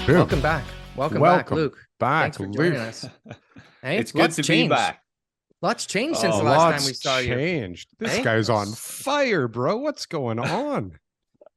Boom. Welcome back. Welcome back, Luke. Thanks for joining Luke. us. Hey, It's good to be back. Lots changed since the last time we saw you. Changed. This Hey? guy's on fire, bro. What's going on?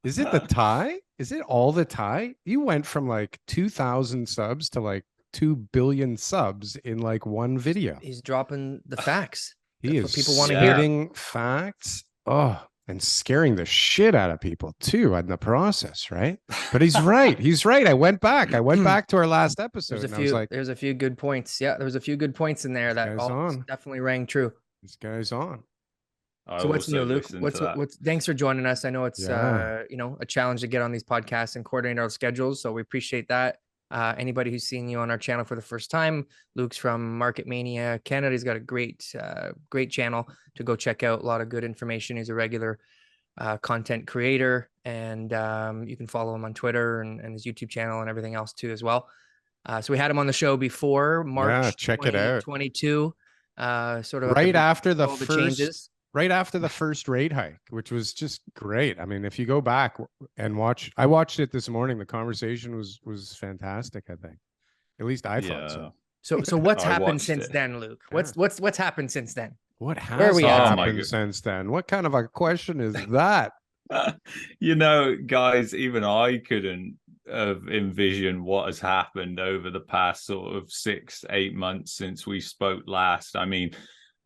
Is it the tie? Is it all the tie? You went from like 2,000 subs to like 2 billion subs in like one video. He's dropping the facts. He That's is what people want to hear. spitting facts. Oh, and scaring the shit out of people too in the process, right? But he's right. He's right. I went back to our last episode. There's a few good points. Yeah, there was a few good points in there that all definitely rang true. This guy's on. So what's new, Luke? What's thanks for joining us. I know it's a challenge to get on these podcasts and coordinate our schedules, so we appreciate that. Anybody who's seen you on our channel for the first time, Luke's from Market Mania Canada. He's got a great channel to go check out. A lot of good information. He's a regular content creator, and you can follow him on Twitter and his YouTube channel and everything else too as well. So we had him on the show before March 2022. Sort of right after the changes. Right after the first rate hike, which was just great. I mean, if you go back and watch, I watched it this morning. The conversation was fantastic. I think, at least I thought so. So what's happened since then, Luke? What's happened since then? What has happened since then? What kind of a question is that? Guys, even I couldn't have envisioned what has happened over the past sort of 6-8 months since we spoke last. I mean,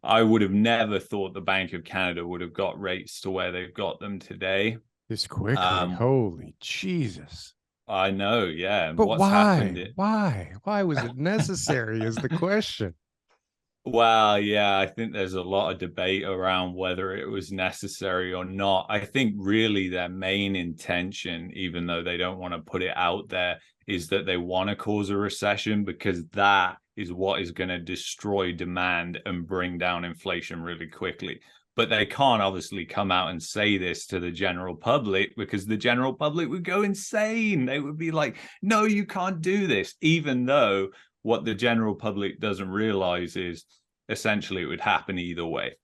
I would have never thought the Bank of Canada would have got rates to where they've got them today. This quickly. Holy Jesus. I know, yeah. But what's happened? Why was it necessary is the question. Well, yeah, I think there's a lot of debate around whether it was necessary or not. I think really their main intention, even though they don't want to put it out there, is that they want to cause a recession, because that is what is going to destroy demand and bring down inflation really quickly. But they can't obviously come out and say this to the general public, because the general public would go insane. They would be like, no, you can't do this, even though what the general public doesn't realize is essentially it would happen either way.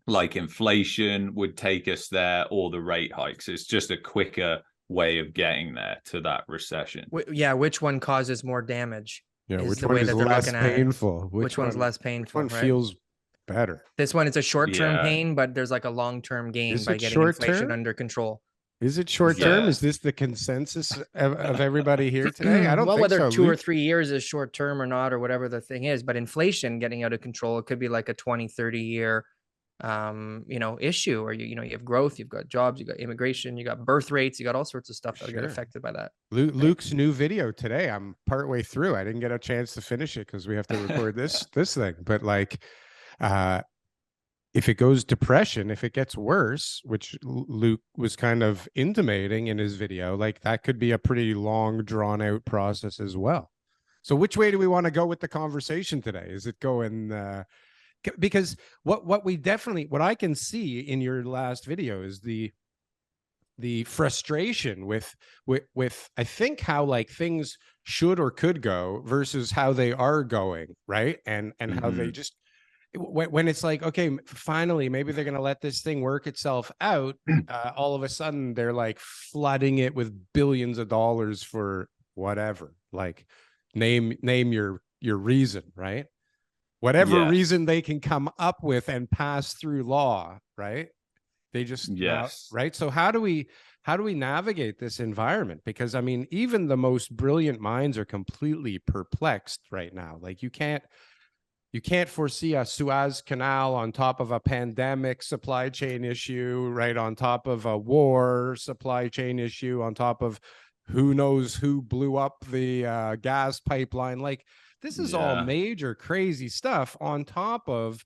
Like inflation would take us there, or the rate hikes. It's just a quicker way of getting there to that recession. Yeah, which one causes more damage? Yeah, which one is less painful? Which one's less painful? Which one feels better? This one is a short-term pain, but there's like a long-term gain by getting inflation under control. Is it short-term? Is this the consensus of everybody here today? I don't think whether so, 2 or 3 years is short-term or not, or whatever the thing is, but inflation getting out of control, it could be like a 20-30 year issue, or you have growth, you've got jobs, you got immigration, you got birth rates, you got all sorts of stuff that get affected by that. Luke's new video today, I'm partway through. I didn't get a chance to finish it because we have to record this thing, but like if it goes depression, if it gets worse, which Luke was kind of intimating in his video, like that could be a pretty long drawn out process as well. So which way do we want to go with the conversation today? Is it going because what I can see in your last video is the frustration with I think how like things should or could go versus how they are going, right? And how they just, when it's like, okay, finally maybe they're going to let this thing work itself out, all of a sudden they're like flooding it with billions of dollars for whatever, like name your reason, right? Whatever reason they can come up with and pass through law, right? They just, right? So how do we navigate this environment? Because I mean, even the most brilliant minds are completely perplexed right now. Like you can't foresee a Suez Canal on top of a pandemic supply chain issue, right? On top of a war supply chain issue, on top of who knows who blew up the gas pipeline. Like, this is all major crazy stuff on top of,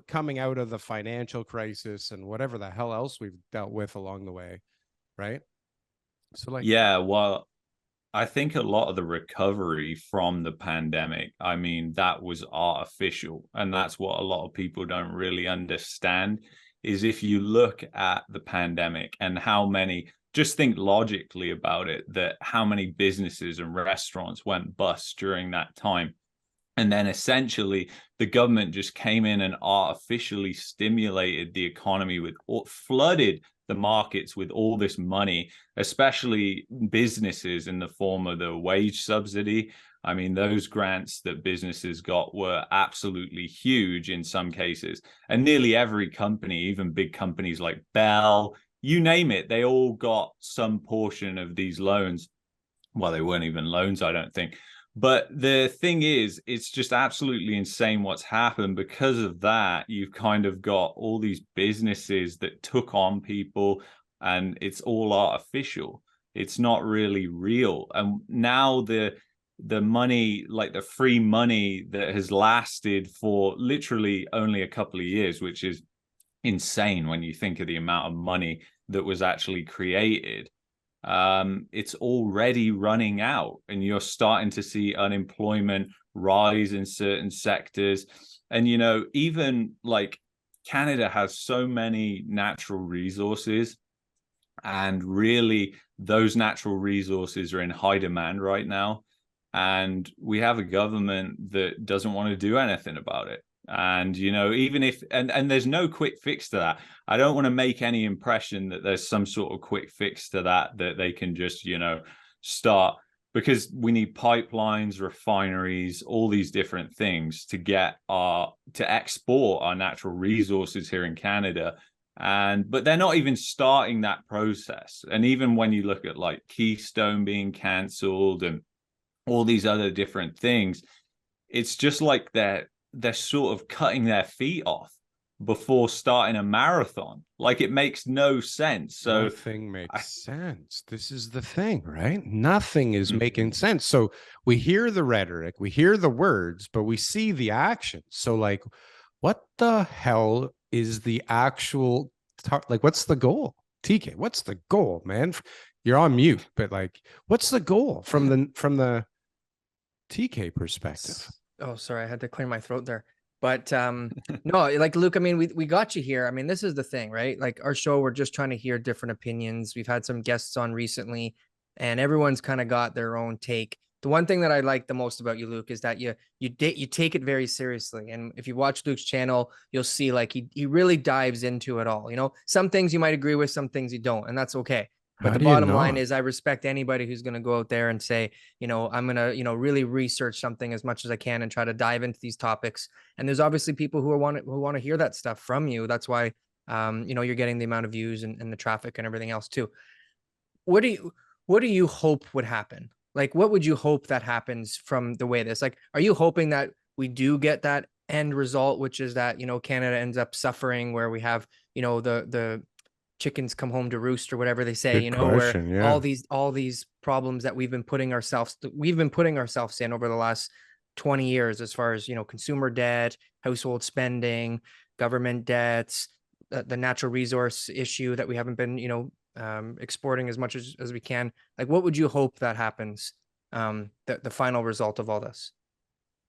coming out of the financial crisis and whatever the hell else we've dealt with along the way. Right. So like, well, I think a lot of the recovery from the pandemic, I mean, that was artificial. And that's what a lot of people don't really understand, is if you look at the pandemic and how many, just think logically about it, that how many businesses and restaurants went bust during that time. And then essentially the government just came in and artificially stimulated the economy with, flooded the markets with all this money, especially businesses, in the form of the wage subsidy. I mean, those grants that businesses got were absolutely huge in some cases. And nearly every company, even big companies like Bell, you name it, they all got some portion of these loans. Well, they weren't even loans, I don't think. But the thing is, it's just absolutely insane what's happened. Because of that, you've kind of got all these businesses that took on people, and it's all artificial. It's not really real. And now the money, like the free money that has lasted for literally only a couple of years, which is insane when you think of the amount of money that was actually created, it's already running out, and you're starting to see unemployment rise in certain sectors. And, you know, even like Canada has so many natural resources, and really those natural resources are in high demand right now. And we have a government that doesn't want to do anything about it. And, you know, even if, and there's no quick fix to that. I don't want to make any impression that there's some sort of quick fix to that they can just, you know, start, because we need pipelines, refineries, all these different things to get to export our natural resources here in Canada. But they're not even starting that process. And even when you look at like Keystone being cancelled and all these other different things, it's just like they're sort of cutting their feet off before starting a marathon. Like, it makes no sense. So nothing makes sense. This is the thing, right? Nothing is making sense. So we hear the rhetoric, we hear the words, but we see the action. So like, what the hell is the actual, like, what's the goal? TK, what's the goal, man? You're on mute, but like, what's the goal from the TK perspective? Oh, sorry, I had to clear my throat there. But no, like, Luke, I mean, we got you here. I mean, this is the thing, right? Like, our show, we're just trying to hear different opinions. We've had some guests on recently, and everyone's kind of got their own take. The one thing that I like the most about you, Luke, is that you take it very seriously. And if you watch Luke's channel, you'll see like he really dives into it all. You know, some things you might agree with, some things you don't, and that's okay. But the bottom line is, I respect anybody who's going to go out there and say, you know, I'm going to, you know, really research something as much as I can and try to dive into these topics. And there's obviously people who want to hear that stuff from you. That's why, you know, you're getting the amount of views and the traffic and everything else too. What do you hope would happen? Like, what would you hope that happens from the way this? Like, are you hoping that we do get that end result, which is that, you know, Canada ends up suffering, where we have, you know, the chickens come home to roost, or whatever they say, Good question, where all these problems that we've been putting ourselves in over the last 20 years, as far as, you know, consumer debt, household spending, government debts, the natural resource issue that we haven't been, you know, exporting as much as we can. Like, what would you hope that happens, the final result of all this?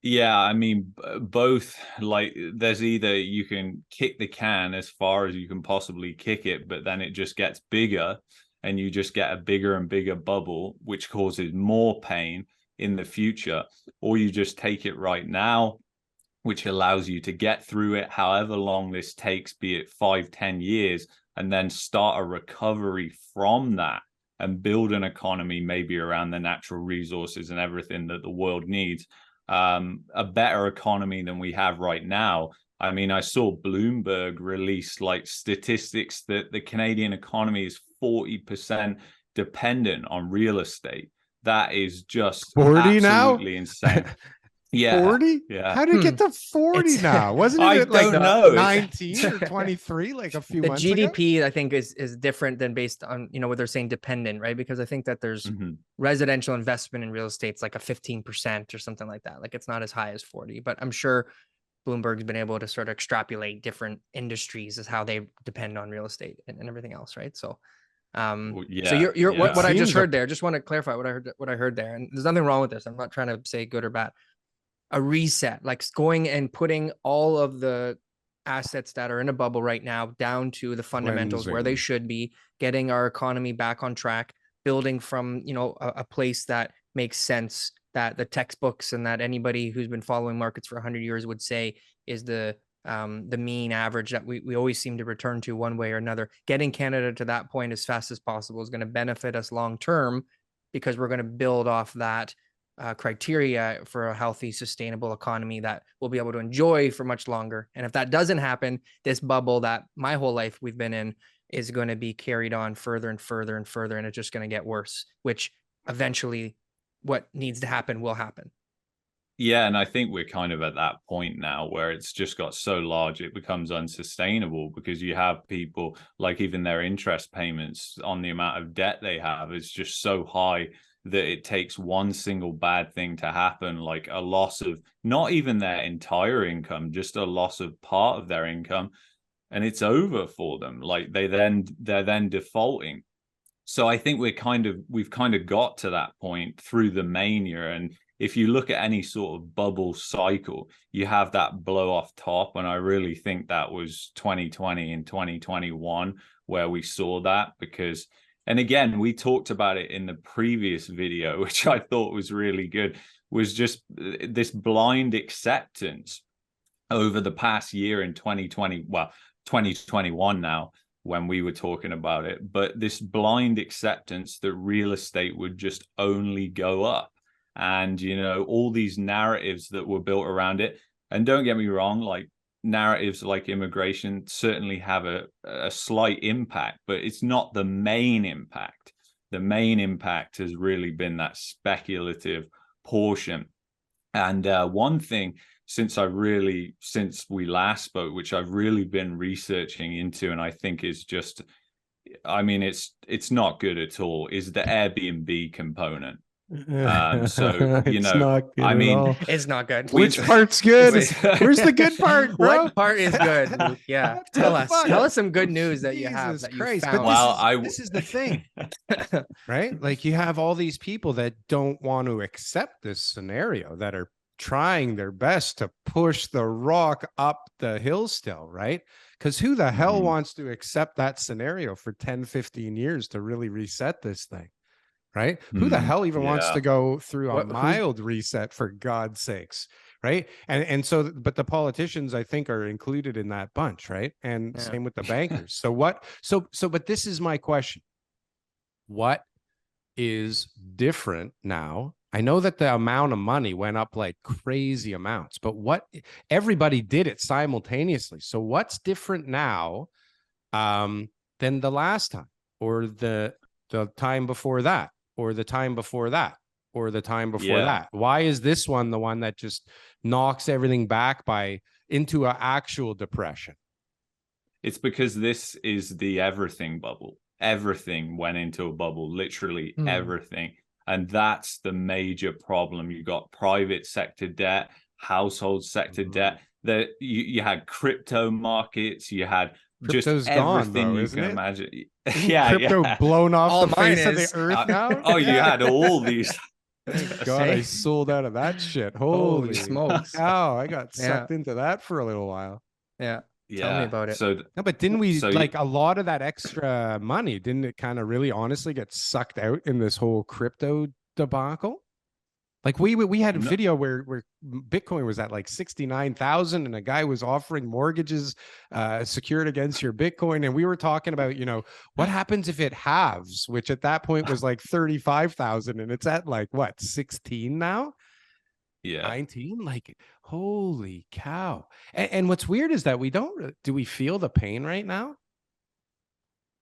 Yeah, I mean, both. Like, there's either you can kick the can as far as you can possibly kick it, but then it just gets bigger and you just get a bigger and bigger bubble, which causes more pain in the future. Or you just take it right now, which allows you to get through it, however long this takes, be it 5-10 years, and then start a recovery from that and build an economy maybe around the natural resources and everything that the world needs. A better economy than we have right now. I mean, I saw Bloomberg release like statistics that the Canadian economy is 40% dependent on real estate. That is just 40 absolutely now? insane. Yeah. 40? Yeah. How did it get to 40 now? Wasn't it I like don't know. 19 or 23 like a few the months GDP ago? I think is different than based on, you know, what they're saying dependent, right? Because I think that there's residential investment in real estate's like a 15% or something like that. Like, it's not as high as 40, but I'm sure Bloomberg's been able to sort of extrapolate different industries as how they depend on real estate and everything else, right? So so what I just heard there, just want to clarify what I heard there. And there's nothing wrong with this. I'm not trying to say good or bad. A reset, like going and putting all of the assets that are in a bubble right now down to the fundamentals where they should be, getting our economy back on track, building from, you know, a place that makes sense, that the textbooks and that anybody who's been following markets for 100 years would say is the mean average that we always seem to return to one way or another. Getting Canada to that point as fast as possible is going to benefit us long term, because we're going to build off that criteria for a healthy, sustainable economy that we'll be able to enjoy for much longer. And if that doesn't happen, this bubble that my whole life we've been in is going to be carried on further and further and further, and it's just going to get worse, which eventually what needs to happen will happen. Yeah, and I think we're kind of at that point now where it's just got so large it becomes unsustainable, because you have people, like, even their interest payments on the amount of debt they have is just so high that it takes one single bad thing to happen, like a loss of not even their entire income, just a loss of part of their income, and it's over for them. Like they're then defaulting. So I think we've kind of got to that point through the mania. And if you look at any sort of bubble cycle, you have that blow off top. And I really think that was 2020 and 2021 where we saw that, because, and again, we talked about it in the previous video, which I thought was really good, was just this blind acceptance over the past year in 2020, well, 2021 now, when we were talking about it, but this blind acceptance that real estate would just only go up. And, you know, all these narratives that were built around it. And don't get me wrong, like narratives like immigration certainly have a slight impact, but it's not the main impact. The main impact has really been that speculative portion. And one thing, since we last spoke, which I've really been researching into, and I think is just, I mean, it's not good at all, is the Airbnb component. So, you know, I mean, it's not good. Which part's good? Where's the good part, bro? What part is good, Luke? Yeah. Tell us some good news that you have that you found. But this is the thing, right? Like, you have all these people that don't want to accept this scenario, that are trying their best to push the rock up the hill still, right? Because who the hell wants to accept that scenario for 10, 15 years to really reset this thing, right? Who the hell even wants to go through a mild reset, for God's sakes, right? And so, but the politicians, I think, are included in that bunch, right? And same with the bankers. But this is my question. What is different now? I know that the amount of money went up like crazy amounts, but everybody did it simultaneously. So what's different now than the last time, or the time before that, or the time before that, or the time before that? Why is this one the one that just knocks everything back into an actual depression? It's because this is the everything bubble. Everything went into a bubble, literally everything. And that's the major problem. You got private sector debt, household sector debt. That you had crypto markets. You had Crypto's just everything gone, though, you can imagine. Crypto blown off all the face of the earth now. Oh, you had all these. God, I sold out of that shit. Holy smokes! Cow, I got sucked into that for a little while. Yeah. Tell me about it. So, no, but didn't we like a lot of that extra money? Didn't it kind of really honestly get sucked out in this whole crypto debacle? Like we had a video where Bitcoin was at like 69,000, and a guy was offering mortgages secured against your Bitcoin, and we were talking about, you know, what happens if it halves, which at that point was like 35,000, and it's at like what, 16 now? 19, like, holy cow. And what's weird is that do we feel the pain right now?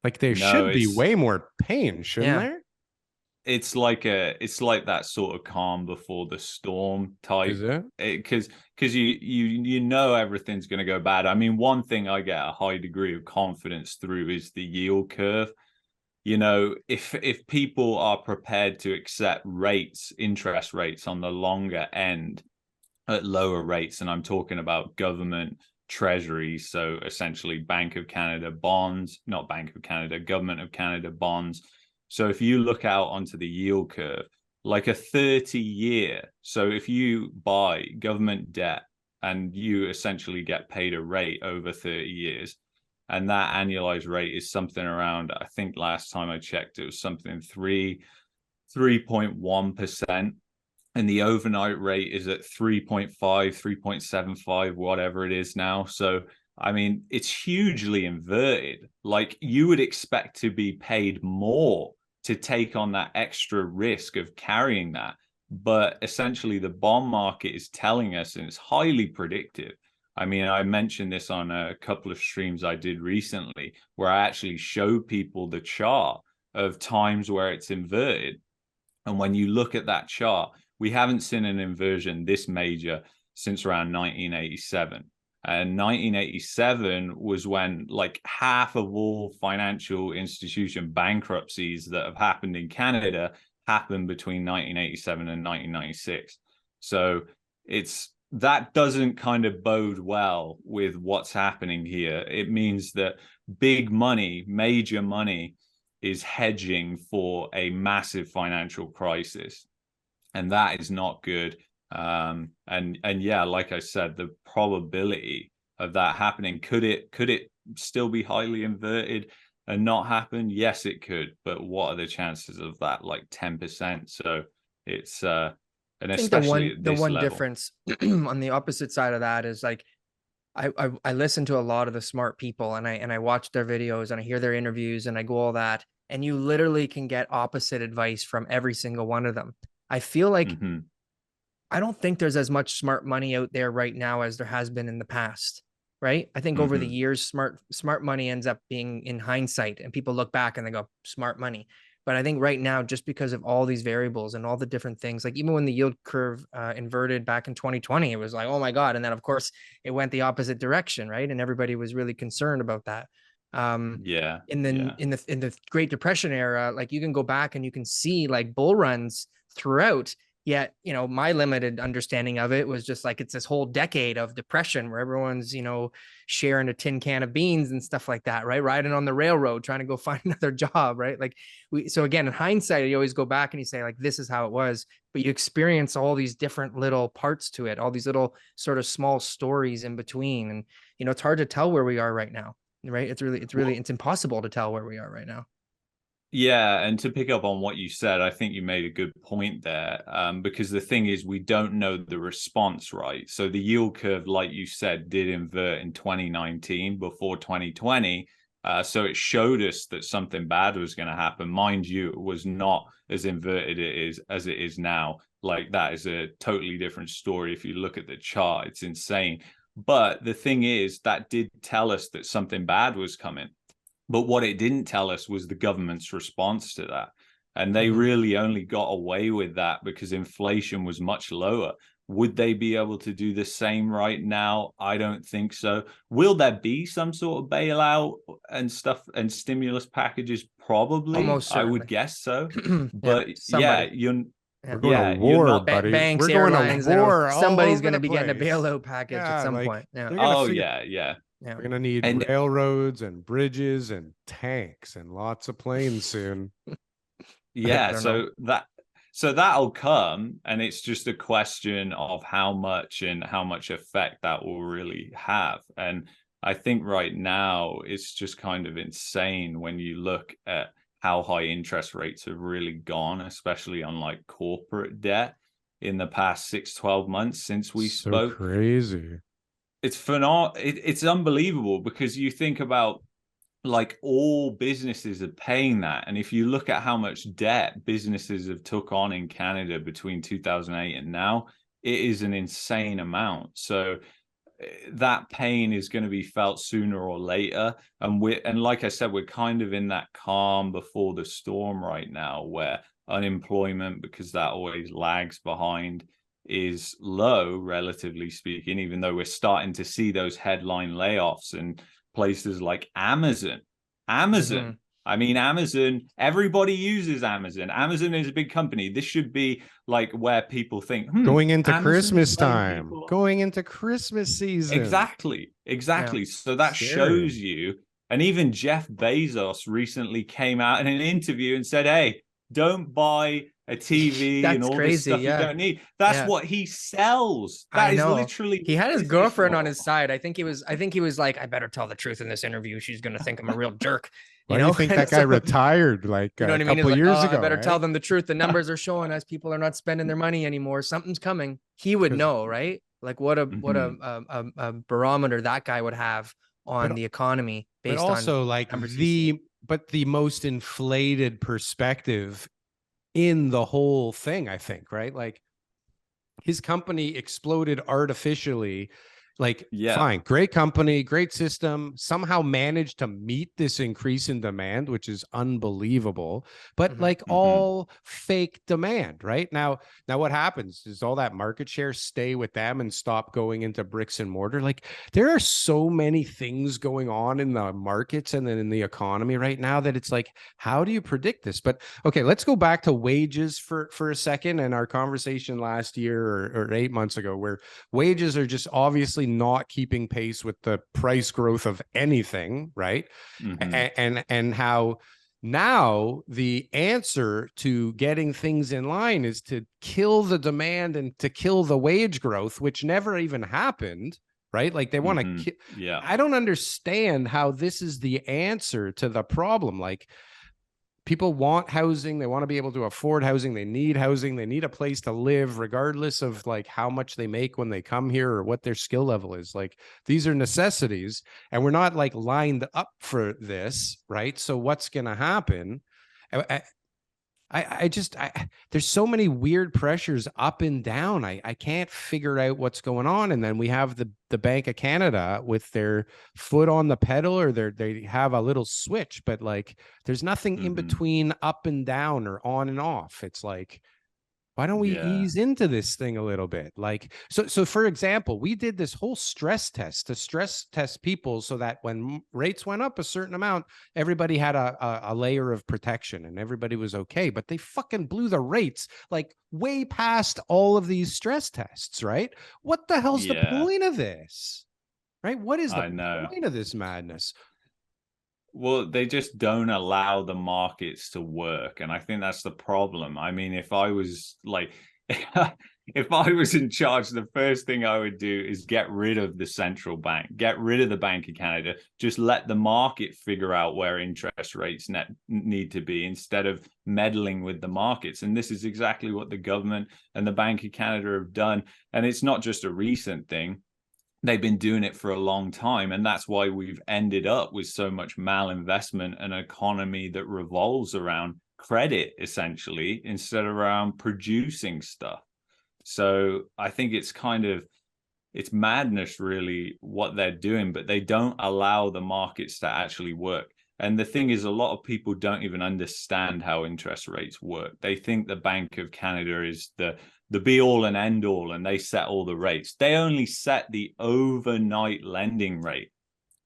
Like, there should be way more pain, shouldn't there? It's like that sort of calm before the storm type. Is it? Because you know everything's going to go bad. I mean, one thing I get a high degree of confidence through is the yield curve. You know, if people are prepared to accept interest rates on the longer end at lower rates, and I'm talking about government treasuries, so essentially Bank of Canada bonds, not Bank of Canada, Government of Canada bonds. So if you look out onto the yield curve, like a 30-year, so if you buy government debt and you essentially get paid a rate over 30 years, and that annualized rate is something around, I think last time I checked, it was something 3.1%. and the overnight rate is at 3.5, 3.75, whatever it is now. So, I mean, it's hugely inverted. Like, you would expect to be paid more to take on that extra risk of carrying that. But essentially, the bond market is telling us, and it's highly predictive. I mean, I mentioned this on a couple of streams I did recently, where I actually show people the chart of times where it's inverted. And when you look at that chart, we haven't seen an inversion this major since around 1987. And 1987 was when like half of all financial institution bankruptcies that have happened in Canada happened between 1987 and 1996. So that doesn't kind of bode well with what's happening here. It means that big money, major money, is hedging for a massive financial crisis, and that is not good. And yeah, like I said, the probability of that happening, could it still be highly inverted and not happen? Yes, it could, but what are the chances of that? Like 10%. So it's and I think especially the one level. difference on the opposite side of that is like, I listen to a lot of the smart people, and I watch their videos, and I hear their interviews, and I go all that, and you literally can get opposite advice from every single one of them. I feel like I don't think there's as much smart money out there right now as there has been in the past, right? I think over the years, smart money ends up being in hindsight, and people look back and they go, smart money. But I think right now, just because of all these variables and all the different things, like even when the yield curve inverted back in 2020, it was like, oh my God. And then of course it went the opposite direction, right? And everybody was really concerned about that. In the Great Depression era, like you can go back and you can see like bull runs throughout. Yet, you know, my limited understanding of it was just like, it's this whole decade of depression where everyone's, you know, sharing a tin can of beans and stuff like that, right? Riding on the railroad, trying to go find another job, right? Like so again, in hindsight, you always go back and you say like, this is how it was, but you experience all these different little parts to it, all these little sort of small stories in between. And, you know, it's hard to tell where we are right now, right? It's impossible to tell where we are right now. Yeah, and to pick up on what you said, I think you made a good point there, because the thing is, we don't know the response, right? So the yield curve, like you said, did invert in 2019 before 2020. So it showed us that something bad was going to happen. Mind you, it was not as inverted as it is now. Like, that is a totally different story. If you look at the chart, it's insane. But the thing is, that did tell us that something bad was coming. But what it didn't tell us was the government's response to that. And they really only got away with that because inflation was much lower. Would they be able to do the same right now? I don't think so. Will there be some sort of bailout and stuff and stimulus packages? Probably. Almost I would guess so. But we're going to war, buddy. Banks, we're going airlines, to war. Somebody's going to be getting a bailout package at some point. Yeah. Yeah. We're gonna need railroads and bridges and tanks and lots of planes soon. Yeah, so that'll come, and it's just a question of how much effect that will really have. And I think right now it's just kind of insane when you look at how high interest rates have really gone, especially on like corporate debt in the past 6-12 months since we spoke. So crazy. It's phenomenal. It's unbelievable, because you think about like all businesses are paying that. And if you look at how much debt businesses have took on in Canada between 2008 and now, it is an insane amount. So that pain is going to be felt sooner or later. And like I said, we're kind of in that calm before the storm right now, where unemployment, because that always lags behind, is low, relatively speaking, even though we're starting to see those headline layoffs in places like Amazon. I mean, Amazon, everybody uses Amazon. Amazon is a big company. This should be like where people think, going into Christmas time, going into Christmas season. Exactly. Yeah. So that shows you. And even Jeff Bezos recently came out in an interview and said, hey, don't buy a TV and all this stuff you don't need. That's what he sells. That is literally. He had his girlfriend on his side. I think he was like, I better tell the truth in this interview. She's going to think I'm a real jerk. Why do you think that guy retired like you know a what I mean? couple He's years like, oh, ago? I better right? tell them the truth. The numbers are showing us people are not spending their money anymore. Something's coming. He would know, right? Like what a barometer that guy would have on the economy based on. But also like the most inflated perspective in the whole thing, I think, right? Like his company exploded artificially. Like, fine, great company, great system, somehow managed to meet this increase in demand, which is unbelievable, but like all fake demand, right? Now what happens is all that market share stay with them and stop going into bricks and mortar. Like there are so many things going on in the markets and then in the economy right now that it's like, how do you predict this? But okay, let's go back to wages for a second and our conversation last year or 8 months ago, where wages are just obviously not keeping pace with the price growth of anything, right? And how now the answer to getting things in line is to kill the demand and to kill the wage growth, which never even happened, right? Like they want to I don't understand how this is the answer to the problem. Like people want housing, they want to be able to afford housing, they need a place to live regardless of like how much they make when they come here or what their skill level is. Like these are necessities and we're not like lined up for this, right? So what's going to happen? There's so many weird pressures up and down. I can't figure out what's going on. And then we have the Bank of Canada with their foot on the pedal, or they have a little switch, but like there's nothing in between up and down or on and off. It's like, why don't we ease into this thing a little bit? Like, so for example, we did this whole stress test to stress test people so that when rates went up a certain amount, everybody had a layer of protection and everybody was okay. But they fucking blew the rates like way past all of these stress tests, right? What the hell's the point of this? Right? What is the point of this madness? Well, they just don't allow the markets to work. And I think that's the problem. I mean, if I was like, if I was in charge, the first thing I would do is get rid of the central bank, get rid of the Bank of Canada, just let the market figure out where interest rates need to be instead of meddling with the markets. And this is exactly what the government and the Bank of Canada have done. And it's not just a recent thing. They've been doing it for a long time. And that's why we've ended up with so much malinvestment, an economy that revolves around credit, essentially, instead of around producing stuff. So I think it's it's madness, really, what they're doing, but they don't allow the markets to actually work. And the thing is, a lot of people don't even understand how interest rates work. They think the Bank of Canada is the be all and end all, and they set all the rates. They only set the overnight lending rate.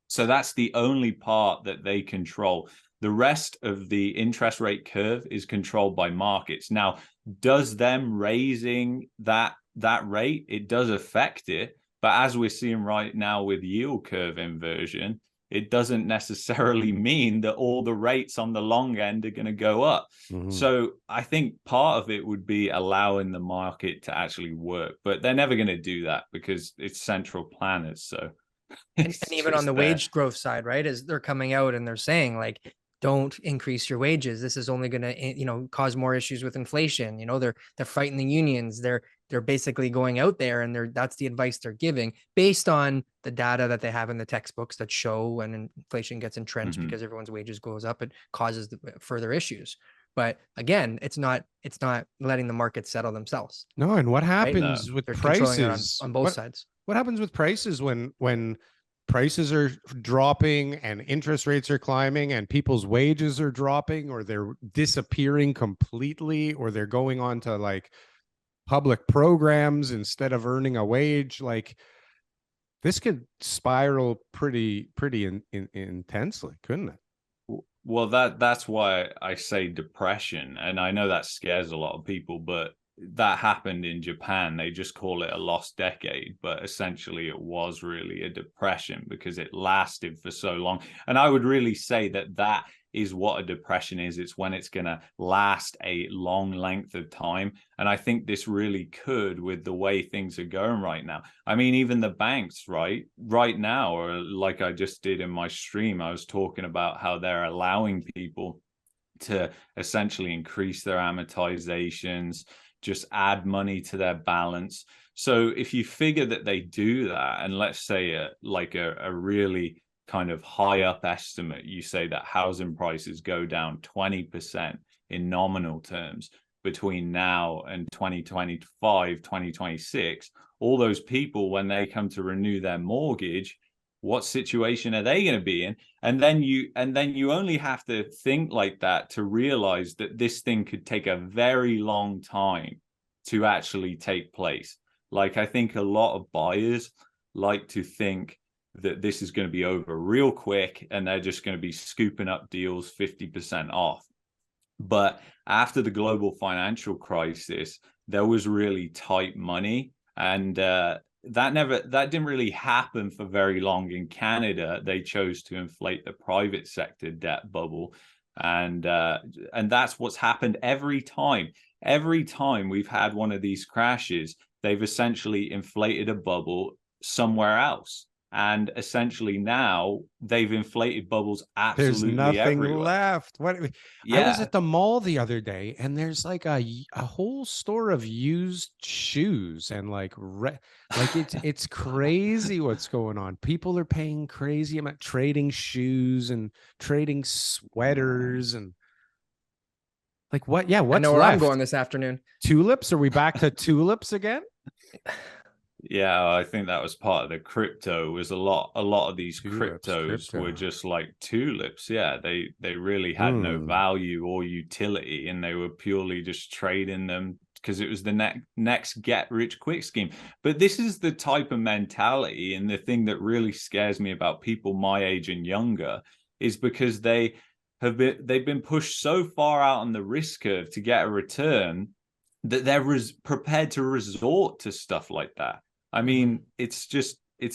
So that's the only part that they control. The rest of the interest rate curve is controlled by markets. Now, does them raising that rate, it does affect it. But as we're seeing right now with yield curve inversion, it doesn't necessarily mean that all the rates on the long end are going to go up. So I think part of it would be allowing the market to actually work, but they're never going to do that because it's central planners. So and even on the wage growth side, right, as they're coming out and they're saying like, don't increase your wages. This is only going to, cause more issues with inflation. They're fighting the unions. They're basically going out there and that's the advice they're giving based on the data that they have in the textbooks that show when inflation gets entrenched because everyone's wages goes up, it causes further issues. But again, it's not letting the market settle themselves. No. And what happens with prices on both sides? What happens with prices when prices are dropping and interest rates are climbing and people's wages are dropping, or they're disappearing completely, or they're going on to like public programs instead of earning a wage? Like this could spiral pretty intensely, couldn't it? Well, that's why I say depression. And I know that scares a lot of people, but that happened in Japan. They just call it a lost decade, but essentially it was really a depression because it lasted for so long. And I would really say that is what a depression is. It's when it's going to last a long length of time. And I think this really could, with the way things are going right now. I mean, even the banks, right now, or like I just did in my stream, I was talking about how they're allowing people to essentially increase their amortizations, just add money to their balance. So if you figure that they do that, and let's say a really kind of high up estimate, you say that housing prices go down 20% in nominal terms between now and 2025, 2026, all those people, when they come to renew their mortgage, what situation are they going to be in? And then you only have to think like that to realize that this thing could take a very long time to actually take place. Like, I think a lot of buyers like to think that this is going to be over real quick and they're just going to be scooping up deals 50% off. But after the global financial crisis, there was really tight money, and that didn't really happen for very long in Canada. They chose to inflate the private sector debt bubble, and that's what's happened every time. Every time we've had one of these crashes, they've essentially inflated a bubble somewhere else. And essentially now they've inflated bubbles absolutely everywhere. There's nothing left. What? Yeah. I was at the mall the other day, and there's like a whole store of used shoes, and like it's crazy what's going on. People are paying crazy amount, trading shoes and trading sweaters, and like what? Yeah, what's I know where left? I'm going this afternoon. Tulips? Are we back to tulips again? Yeah, I think that was part of the crypto. Was a lot of these cryptos were just like tulips. Yeah, they really had no value or utility, and they were purely just trading them because it was the next get rich quick scheme. But this is the type of mentality, and the thing that really scares me about people my age and younger is because they've been pushed so far out on the risk curve to get a return that they're prepared to resort to stuff like that. I mean, it's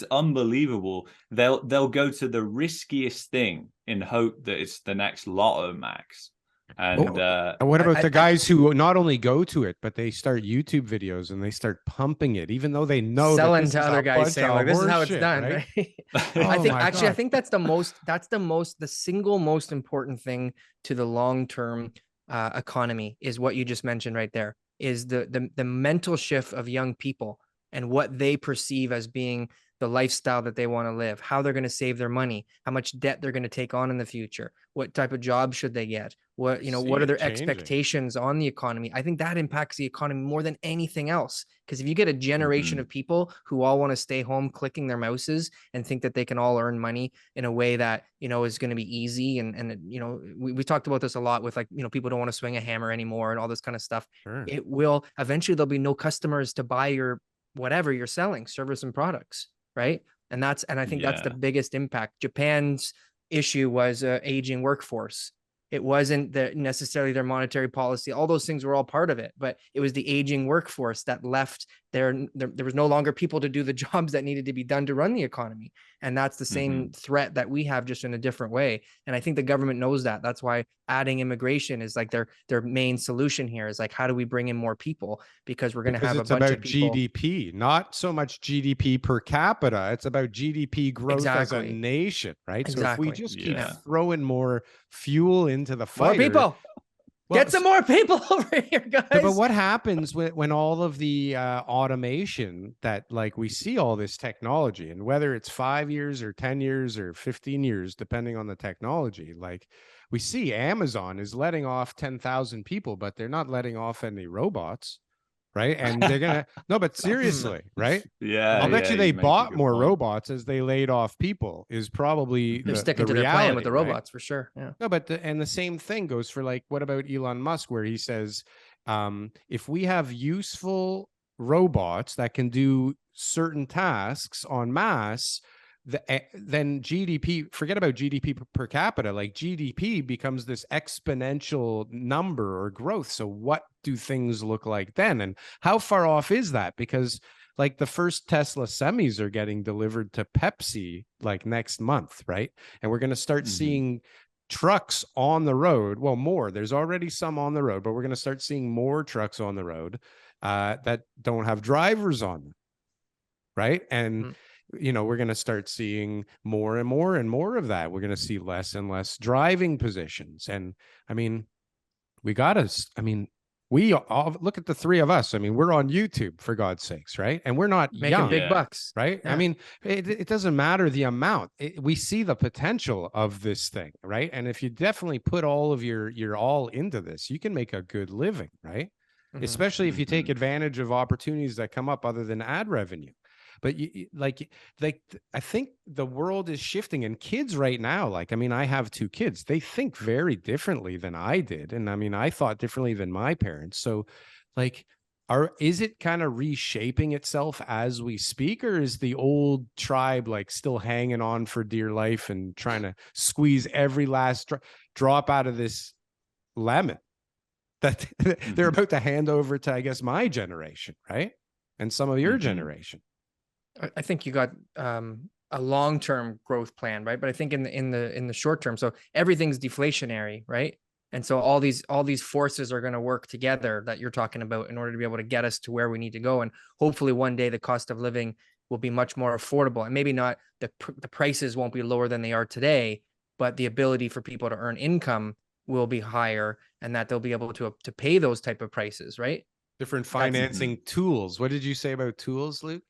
unbelievable. They'll go to the riskiest thing in hope that it's the next lotto max. And what about the guys who not only go to it, but they start YouTube videos and they start pumping it, even though they know selling to other guys saying like, this is how it's done. Right? I think that's the single most important thing to the long-term economy is what you just mentioned right there, is the mental shift of young people and what they perceive as being the lifestyle that they want to live, how they're going to save their money, how much debt they're going to take on in the future, what type of job should they get, what are their expectations on the economy. I think that impacts the economy more than anything else. Because if you get a generation of people who all want to stay home clicking their mouses and think that they can all earn money in a way that, is going to be easy. And we talked about this a lot with people don't want to swing a hammer anymore and all this kind of stuff. Sure. It will eventually, there'll be no customers to buy your whatever you're selling, service and products. Right. And I think that's the biggest impact. Japan's issue was aging workforce. It wasn't necessarily their monetary policy. All those things were all part of it, but it was the aging workforce that left there was no longer people to do the jobs that needed to be done to run the economy. And that's the same threat that we have, just in a different way. And I think the government knows that. That's why adding immigration is like their main solution here, is like, how do we bring in more people? Because we're going to have a bunch of people. GDP, not so much GDP per capita. It's about GDP growth as a nation, right? Exactly. So if we just keep throwing more fuel into the fire, more people. Get some more people over here, guys. But what happens when all of the automation that, like, we see all this technology, and whether it's 5 years or 10 years or 15 years, depending on the technology, like we see Amazon is letting off 10,000 people, but they're not letting off any robots. Right. And they're going to, no, but seriously, right? Yeah. I'll bet you they bought more robots as they laid off people, is probably they're sticking to their plan with the robots, for sure. Yeah. No, but the same thing goes for, like, what about Elon Musk, where he says, if we have useful robots that can do certain tasks en masse, then GDP, forget about GDP per capita, like GDP becomes this exponential number or growth. So what do things look like then? And how far off is that? Because, like, the first Tesla semis are getting delivered to Pepsi like next month, right? And we're going to start seeing trucks on the road. Well, more. There's already some on the road, but we're going to start seeing more trucks on the road that don't have drivers on them, right? And we're going to start seeing more and more and more of that. We're going to see less and less driving positions. And I mean, we all look at the three of us. I mean, we're on YouTube, for God's sakes, right? And we're not making big bucks, right? Yeah. I mean, it doesn't matter the amount. We see the potential of this thing, right? And if you definitely put all of your all into this, you can make a good living, right? Especially if you take advantage of opportunities that come up other than ad revenue. But I think the world is shifting, and kids right now, like, I mean, I have two kids. They think very differently than I did. And I mean, I thought differently than my parents. So like, is it kind of reshaping itself as we speak, or is the old tribe like still hanging on for dear life and trying to squeeze every last drop out of this lemon that they're about to hand over to, I guess, my generation, right? And some of your generation. I think you got a long-term growth plan, right? But I think in the short term, so everything's deflationary, right? And so all these forces are going to work together that you're talking about in order to be able to get us to where we need to go. And hopefully one day the cost of living will be much more affordable, and maybe not the prices won't be lower than they are today, but the ability for people to earn income will be higher, and that they'll be able to pay those type of prices, right? Different financing tools. What did you say about tools, Luke?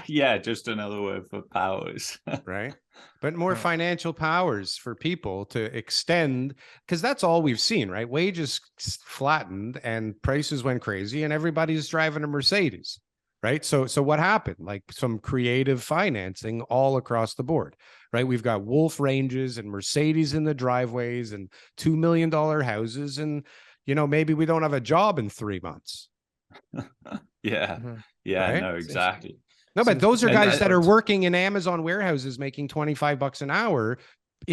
Yeah, just another word for powers. Right. But more financial powers for people to extend, because that's all we've seen, right? Wages flattened and prices went crazy and everybody's driving a Mercedes, right? So what happened? Like some creative financing all across the board, right? We've got Wolf Ranges and Mercedes in the driveways and $2 million houses. And, maybe we don't have a job in 3 months. Yeah. Yeah, right? No, exactly. No, but those are guys that are working in Amazon warehouses making $25 an hour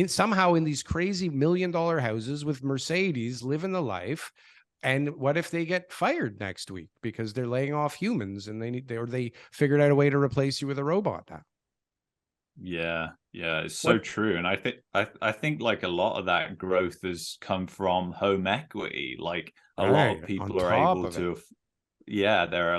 somehow in these crazy $1 million houses with Mercedes, living the life. And what if they get fired next week because they're laying off humans and they figured out a way to replace you with a robot now? Yeah, it's so true. And I think like a lot of that growth has come from home equity. Like a lot of people are able to they're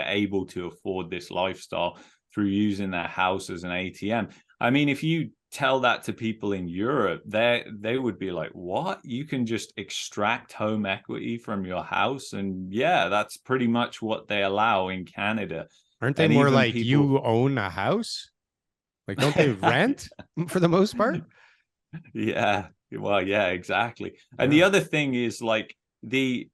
able to afford this lifestyle through using their house as an ATM. I mean, if you tell that to people in Europe, they would be like, what? You can just extract home equity from your house? And yeah, that's pretty much what they allow in Canada. Aren't they more like you own a house? Like, don't they rent for the most part? Yeah, well, yeah, exactly. And the other thing is like, the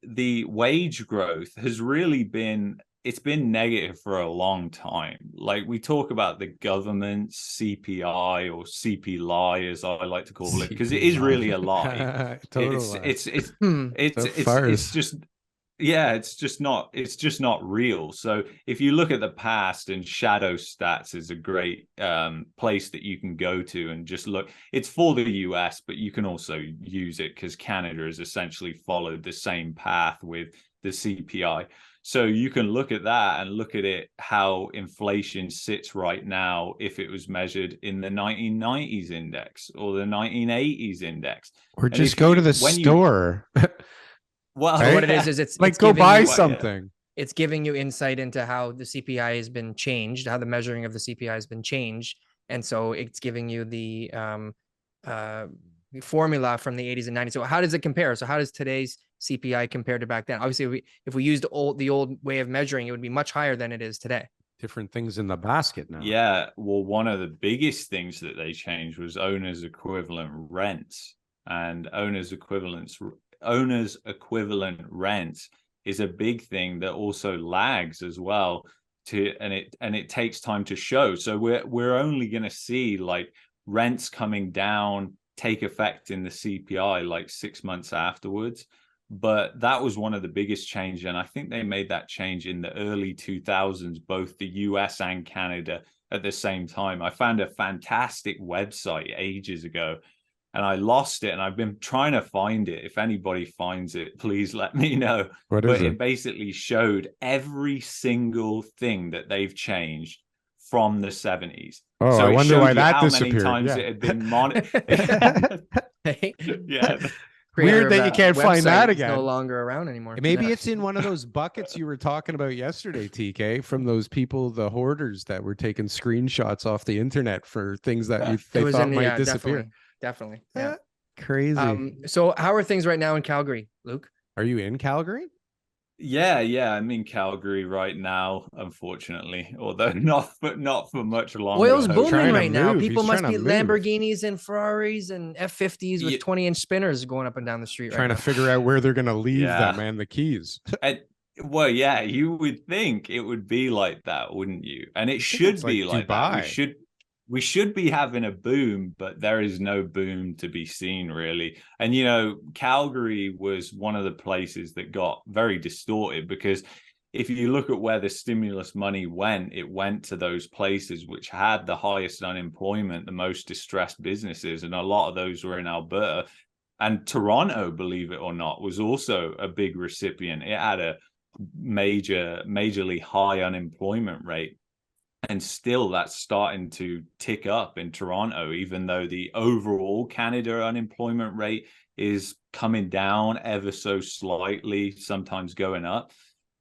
wage growth has really been negative for a long time. Like we talk about the government's CPI or CPI, as I like to call it, because it is really a lie. It's just not real. So if you look at the past, and Shadow Stats is a great place that you can go to and just look. It's for the US, but you can also use it because Canada has essentially followed the same path with the CPI. So you can look at that and look at it, how inflation sits right now if it was measured in the 1990s index or the 1980s index. Or just go to the store. Well, right? What it is it's like, go buy something. It's giving you insight into how the CPI has been changed, how the measuring of the CPI has been changed. And so it's giving you the formula from the 80s and 90s. So how does it compare? So how does today's CPI compare to back then? Obviously, if we used the old way of measuring, it would be much higher than it is today. Different things in the basket now. Yeah. Well, one of the biggest things that they changed was owner's equivalent rents, and owner's equivalent rent is a big thing that also lags as well and it takes time to show. So we're only going to see like rents coming down take effect in the CPI like 6 months afterwards. But that was one of the biggest changes, and I think they made that change in the early 2000s, both the US and Canada at the same time. I found a fantastic website ages ago and I lost it, and I've been trying to find it. If anybody finds it, please let me know. But it basically showed every single thing that they've changed from the 70s. Oh, so I wonder why that how disappeared. many times it had been yeah. Weird that you can't find that again. No longer around anymore. Maybe it's in one of those buckets you were talking about yesterday, TK, from those people, the hoarders that were taking screenshots off the internet for things that they thought might disappear. Definitely. Yeah. Crazy. So how are things right now in Calgary, Luke? Are you in Calgary? Yeah, I'm in Calgary right now, unfortunately, although not for much longer. Oil's booming right now. People must be Lamborghinis and Ferraris and F50s with 20-inch spinners going up and down the street right now. Trying to figure out where they're going to leave them and the keys. Well, yeah, you would think it would be like that, wouldn't you? And it should be like that. We should be having a boom, but there is no boom to be seen, really. And, you know, Calgary was one of the places that got very distorted, because if you look at where the stimulus money went, it went to those places which had the highest unemployment, the most distressed businesses, and a lot of those were in Alberta. And Toronto, believe it or not, was also a big recipient. It had a majorly high unemployment rate. And still that's starting to tick up in Toronto, even though the overall Canada unemployment rate is coming down ever so slightly, sometimes going up.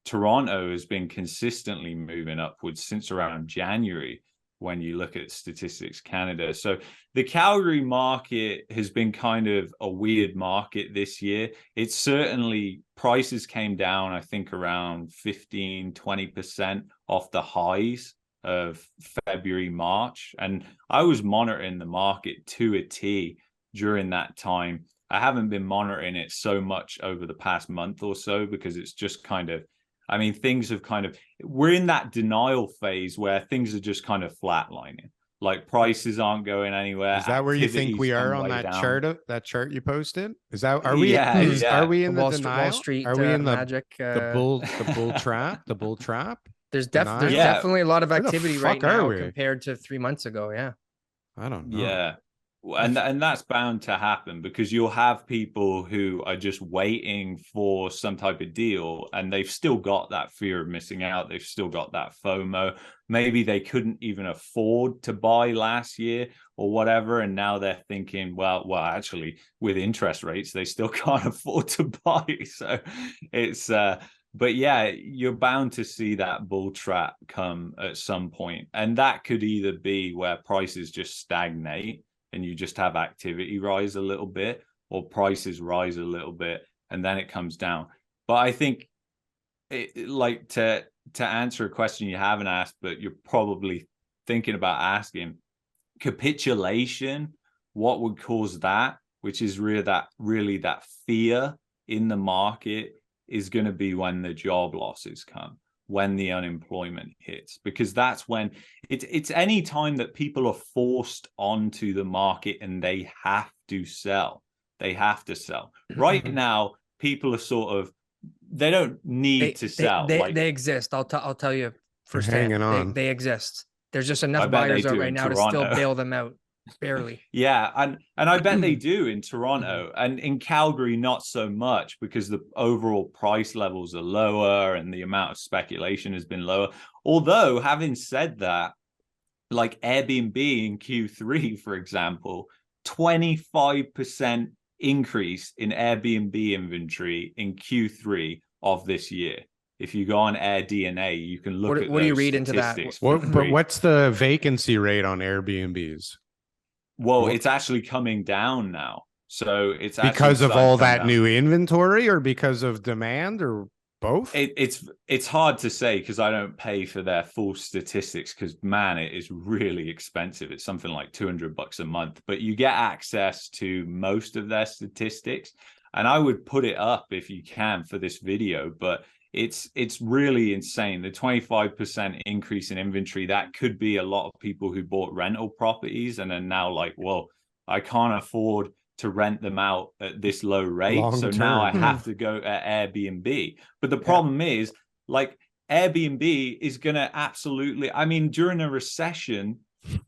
Toronto has been consistently moving upwards since around January, when you look at Statistics Canada. So the Calgary market has been kind of a weird market this year. It's certainly, prices came down, I think, around 15-20% off the highs of February, March. And I was monitoring the market to a T during that time. I haven't been monitoring it so much over the past month or so, because it's just kind of, I mean, things have kind of, we're in that denial phase where things are just kind of flatlining. Like prices aren't going anywhere. Is that where you think we are on that chart you posted? Is that, are we in the denial? Wall Street, are we in the magic, the bull trap? The bull trap? There's definitely a lot of activity right now compared to 3 months ago. Yeah. I don't know. Yeah. And that's bound to happen, because you'll have people who are just waiting for some type of deal, and they've still got that fear of missing out. They've still got that FOMO. Maybe they couldn't even afford to buy last year or whatever, and now they're thinking, well, actually, with interest rates, they still can't afford to buy. So it's but yeah, you're bound to see that bull trap come at some point. And that could either be where prices just stagnate and you just have activity rise a little bit, or prices rise a little bit and then it comes down. But I think, like, to answer a question you haven't asked, but you're probably thinking about asking, capitulation, what would cause that, which is really that fear in the market, is going to be when the job losses come, when the unemployment hits, because that's when it's any time that people are forced onto the market and they have to sell. Right now, people are sort of, they don't need to sell. They exist. I'll tell you firsthand. They exist. There's just enough buyers out right now to still bail them out. Barely. Yeah, and I bet they do in Toronto, and in Calgary not so much, because the overall price levels are lower and the amount of speculation has been lower. Although, having said that, like Airbnb in Q3, for example, 25% increase in Airbnb inventory in Q3 of this year. If you go on AirDNA, you can look at what do you read into that? But what's the vacancy rate on Airbnbs? Well, it's actually coming down now. So it's because of all that new inventory, or because of demand, or both? It's hard to say, because I don't pay for their full statistics, because man, it is really expensive. It's something like $200 a month, but you get access to most of their statistics. And I would put it up if you can for this video, but it's really insane. The 25% increase in inventory, that could be a lot of people who bought rental properties and are now like, well, I can't afford to rent them out at this low rate. Now I have to go at Airbnb. But the problem is, like, Airbnb is going to absolutely, I mean, during a recession,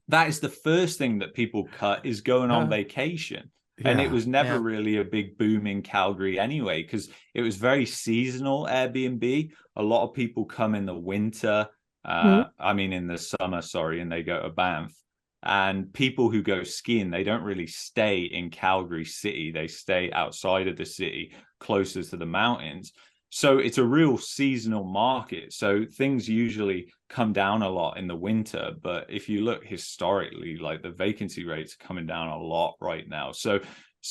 that is the first thing that people cut, is going on vacation. And it was never really a big boom in Calgary anyway, because it was very seasonal Airbnb. A lot of people come in the winter I mean, in the summer, sorry, and they go to Banff. And people who go skiing, they don't really stay in Calgary city. They stay outside of the city, closer to the mountains. So it's a real seasonal market. So things usually come down a lot in the winter. But if you look historically, like the vacancy rates are coming down a lot right now. So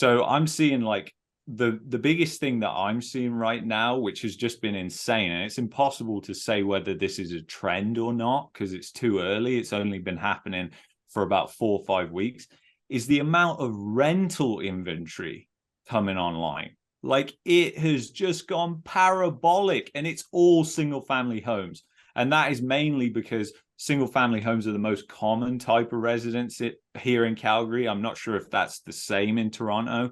I'm seeing like the biggest thing that I'm seeing right now, which has just been insane. And it's impossible to say whether this is a trend or not, because it's too early. It's only been happening for about 4 or 5 weeks, is the amount of rental inventory coming online. Like, it has just gone parabolic, and it's all single family homes. And that is mainly because single family homes are the most common type of residence here in Calgary. I'm not sure if that's the same in Toronto.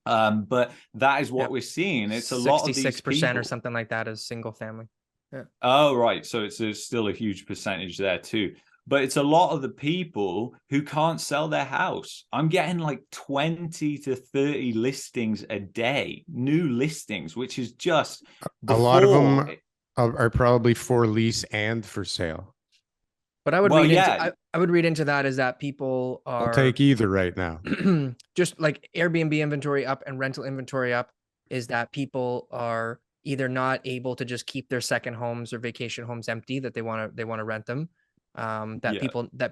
But that is what we're seeing. It's a lot of these 66% or something like that is single family. Yeah. Oh, right. So it's still a huge percentage there too. But it's a lot of the people who can't sell their house. I'm getting like 20 to 30 listings a day, new listings, which is just a lot of them are probably for lease and for sale. But I would I would read into that as that people are, I'll take either right now. Just like Airbnb inventory up and rental inventory up, is that people are either not able to just keep their second homes or vacation homes empty, that they want to rent them.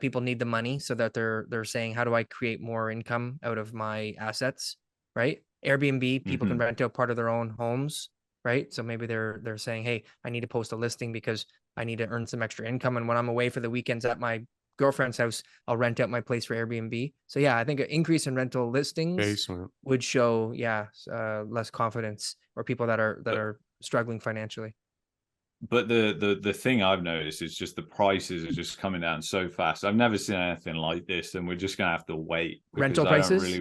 People need the money, so that they're saying, how do I create more income out of my assets, right? Airbnb, people can rent out part of their own homes, right? So maybe they're saying, hey, I need to post a listing because I need to earn some extra income, and when I'm away for the weekends at my girlfriend's house, I'll rent out my place for Airbnb. So yeah, I think an increase in rental listings would show less confidence, or people that are struggling financially. But the thing I've noticed is just the prices are just coming down so fast. I've never seen anything like this, and we're just gonna have to wait. Rental prices?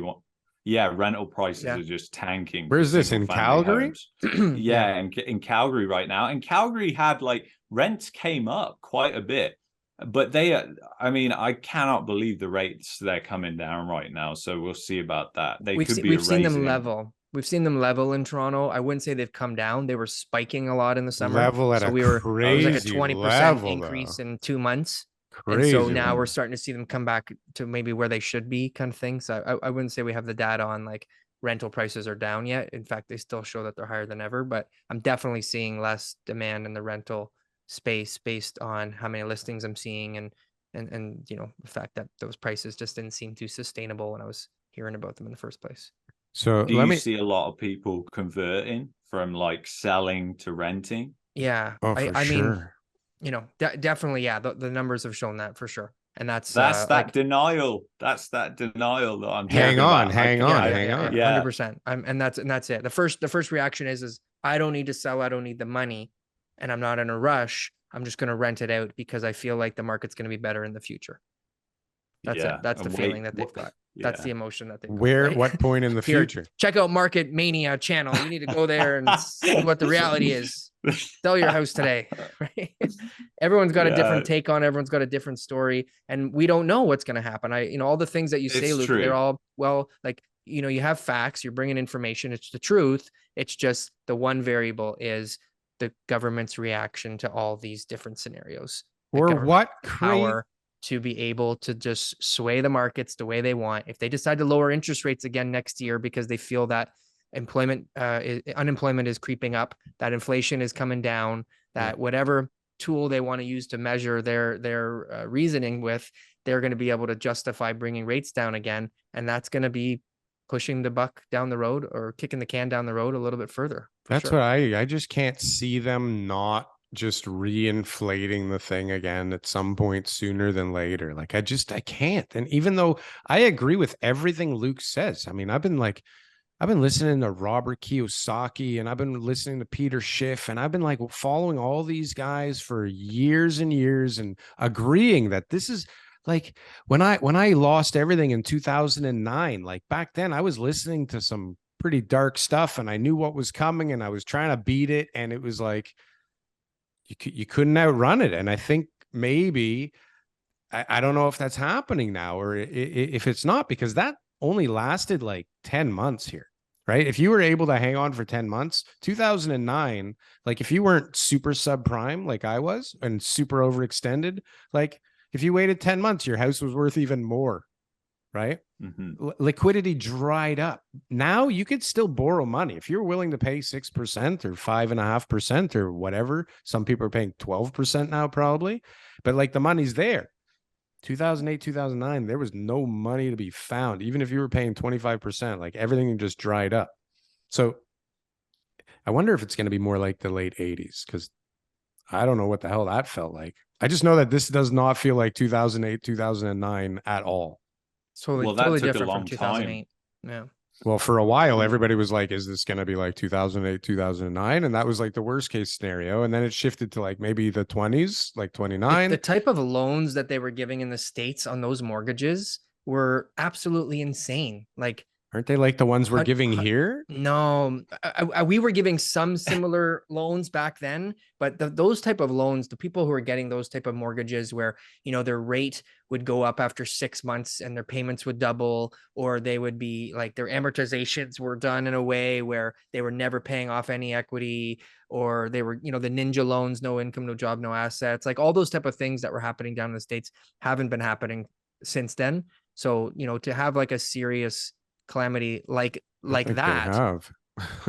Rental prices are just tanking. Where's this, in Calgary? In Calgary right now. And Calgary had like rents came up quite a bit, but I cannot believe the rates they're coming down right now. So we'll see about that. We've seen them level. We've seen them level in Toronto. I wouldn't say they've come down. They were spiking a lot in the summer. Level at a crazy it was like a 20% increase in 2 months. Crazy. And so now we're starting to see them come back to maybe where they should be, kind of thing. So I wouldn't say we have the data on like rental prices are down yet. In fact, they still show that they're higher than ever, but I'm definitely seeing less demand in the rental space based on how many listings I'm seeing, and the fact that those prices just didn't seem too sustainable when I was hearing about them in the first place. So do you see a lot of people converting from like selling to renting? Yeah. I mean, definitely. Yeah. The numbers have shown that for sure. And that's denial. That's that denial that I'm hang on. 100%. And that's it. The first reaction is I don't need to sell. I don't need the money, and I'm not in a rush. I'm just going to rent it out because I feel like the market's going to be better in the future. That's it. That's the feeling that they've got. That's the emotion that they what point in the future? Check out Market Mania channel. You need to go there and see what the reality is. Sell your house today, right? Everyone's got a different take on it. Everyone's got a different story, and we don't know what's going to happen. All the things that you say, Luke, they're all, you have facts, you're bringing information. It's the truth. It's just the one variable is the government's reaction to all these different scenarios. Or what power to be able to just sway the markets the way they want. If they decide to lower interest rates again next year because they feel that unemployment is creeping up, that inflation is coming down, that whatever tool they want to use to measure their reasoning with, they're going to be able to justify bringing rates down again. And that's going to be pushing the buck down the road, or kicking the can down the road a little bit further. That's what I just can't see them not just reinflating the thing again at some point sooner than later. Like I can't. And even though I agree with everything Luke says, I mean, I've been listening to Robert Kiyosaki, and I've been listening to Peter Schiff, and I've been like following all these guys for years and years, and agreeing that this is like when I lost everything in 2009, like back then I was listening to some pretty dark stuff, and I knew what was coming, and I was trying to beat it. And it was like, you couldn't outrun it. And I think maybe, I don't know if that's happening now, or if it's not, because that only lasted like 10 months here. right? If you were able to hang on for 10 months, 2009, like if you weren't super subprime like I was and super overextended, like if you waited 10 months, your house was worth even more, right? Liquidity dried up. Now you could still borrow money if you're willing to pay 6% or 5.5% or whatever. Some people are paying 12% now, probably, but like the money's there. 2008, 2009, there was no money to be found. Even if you were paying 25%, like everything just dried up. So I wonder if it's going to be more like the late 80s, because I don't know what the hell that felt like. I just know that this does not feel like 2008, 2009 at all. Totally different from 2008. Yeah. Well, for a while, everybody was like, is this going to be like 2008, 2009? And that was like the worst case scenario. And then it shifted to like maybe the 20s, like 29. The type of loans that they were giving in the States on those mortgages were absolutely insane. Like, aren't they like the ones we're giving here? No, we were giving some similar loans back then, but those type of loans, the people who are getting those type of mortgages where, you know, their rate would go up after 6 months and their payments would double, or they would be like their amortizations were done in a way where they were never paying off any equity, or they were, you know, the ninja loans, no income, no job, no assets, like all those type of things that were happening down in the States haven't been happening since then. So, you know, to have like a serious calamity like that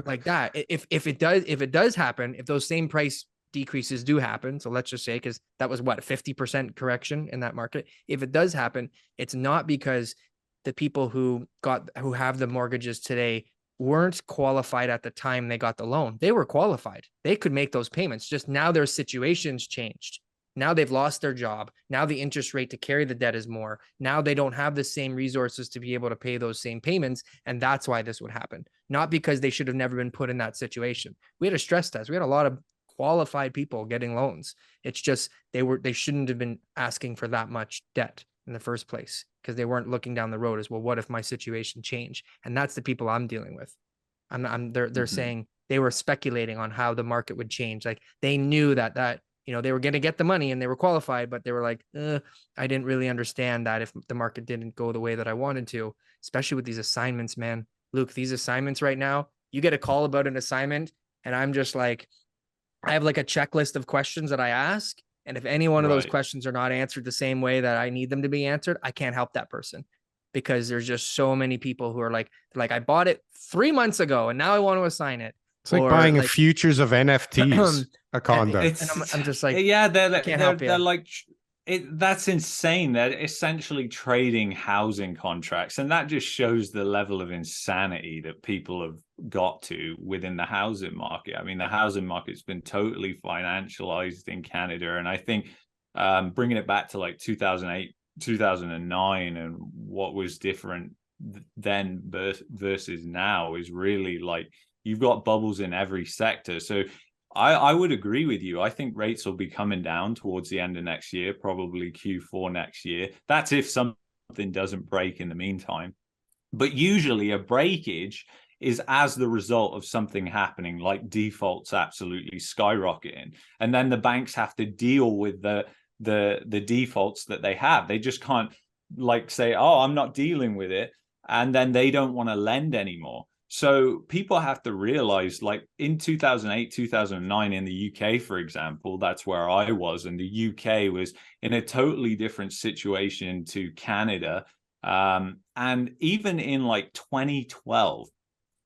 like that, if it does happen, if those same price decreases do happen, so let's just say, because that was what, 50% correction in that market, if it does happen, it's not because the people who have the mortgages today weren't qualified at the time they got the loan. They were qualified, they could make those payments, just now their situations changed. Now they've lost their job. Now the interest rate to carry the debt is more. Now they don't have the same resources to be able to pay those same payments. And that's why this would happen. Not because they should have never been put in that situation. We had a stress test. We had a lot of qualified people getting loans. It's just they shouldn't have been asking for that much debt in the first place, because they weren't looking down the road as well. What if my situation changed? And that's the people I'm dealing with. They're saying they were speculating on how the market would change. Like they knew that you know, they were going to get the money and they were qualified, but they were like, I didn't really understand that if the market didn't go the way that I wanted to, especially with these assignments, man. Luke, these assignments right now, you get a call about an assignment and I'm just like, I have like a checklist of questions that I ask. And if any one of those questions are not answered the same way that I need them to be answered, I can't help that person, because there's just so many people who are like, I bought it 3 months ago and now I want to assign it. It's like buying a futures of NFTs, a condo. And I'm just like, yeah, they're like, that's insane. They're essentially trading housing contracts. And that just shows the level of insanity that people have got to within the housing market. I mean, the housing market's been totally financialized in Canada. And I think bringing it back to like 2008, 2009 and what was different then versus now is really like, you've got bubbles in every sector. So I would agree with you. I think rates will be coming down towards the end of next year, probably Q4 next year. That's if something doesn't break in the meantime. But usually a breakage is as the result of something happening, like defaults absolutely skyrocketing. And then the banks have to deal with the defaults that they have. They just can't like say, oh, I'm not dealing with it. And then they don't want to lend anymore. So people have to realize, like in 2008, 2009 in the UK, for example, that's where I was. And the UK was in a totally different situation to Canada. And even in like 2012,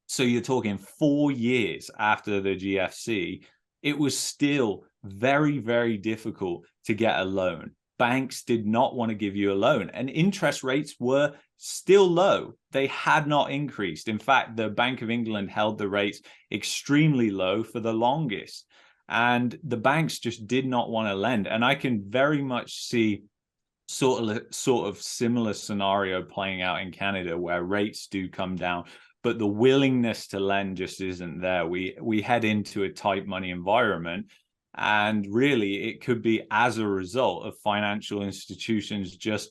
so you're talking 4 years after the GFC, it was still very, very difficult to get a loan. Banks did not want to give you a loan, and interest rates were still low. They had not increased. In fact, the Bank of England held the rates extremely low for the longest, and the banks just did not want to lend. And I can very much see sort of similar scenario playing out in Canada, where rates do come down, but the willingness to lend just isn't there. We head into a tight money environment. And really, it could be as a result of financial institutions just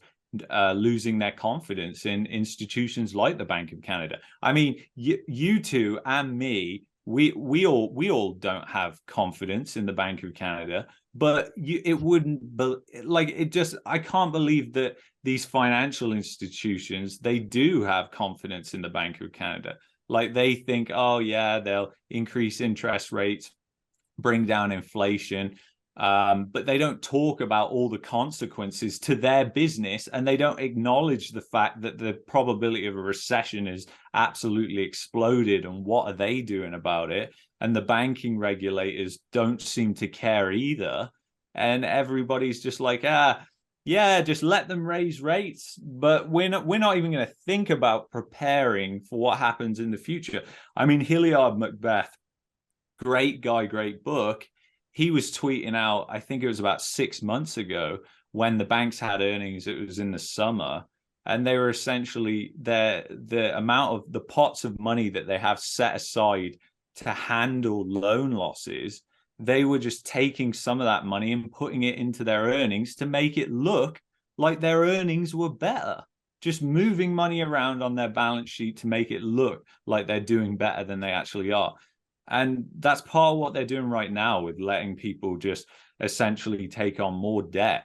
losing their confidence in institutions like the Bank of Canada. I mean, you two and me, we all don't have confidence in the Bank of Canada, but it wouldn't be like it just. I can't believe that these financial institutions, they do have confidence in the Bank of Canada. Like they think, oh yeah, they'll increase interest rates, bring down inflation. But they don't talk about all the consequences to their business, and they don't acknowledge the fact that the probability of a recession is absolutely exploded, and what are they doing about it? And the banking regulators don't seem to care either. And everybody's just like, yeah, just let them raise rates. But we're not even going to think about preparing for what happens in the future. I mean, Hilliard Macbeth, great guy, great book. He was tweeting out, I think it was about 6 months ago, when the banks had earnings, it was in the summer, and they were essentially the amount of the pots of money that they have set aside to handle loan losses, they were just taking some of that money and putting it into their earnings to make it look like their earnings were better. Just moving money around on their balance sheet to make it look like they're doing better than they actually are. And that's part of what they're doing right now with letting people just essentially take on more debt.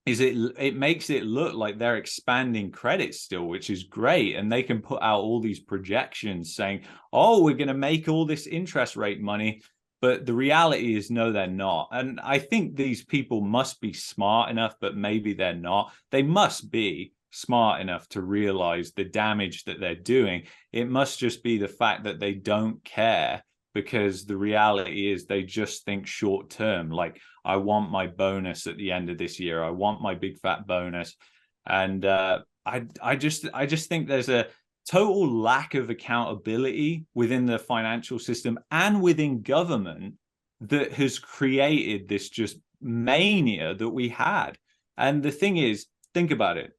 Is it makes it look like they're expanding credit still, which is great. And they can put out all these projections saying, oh, we're going to make all this interest rate money. But the reality is, no, they're not. And I think these people must be smart enough, but maybe they're not. They must be smart enough to realize the damage that they're doing. It must just be the fact that they don't care, because the reality is they just think short term. Like, I want my bonus at the end of this year. I want my big fat bonus. And I just think there's a total lack of accountability within the financial system and within government that has created this just mania that we had. And the thing is, think about it.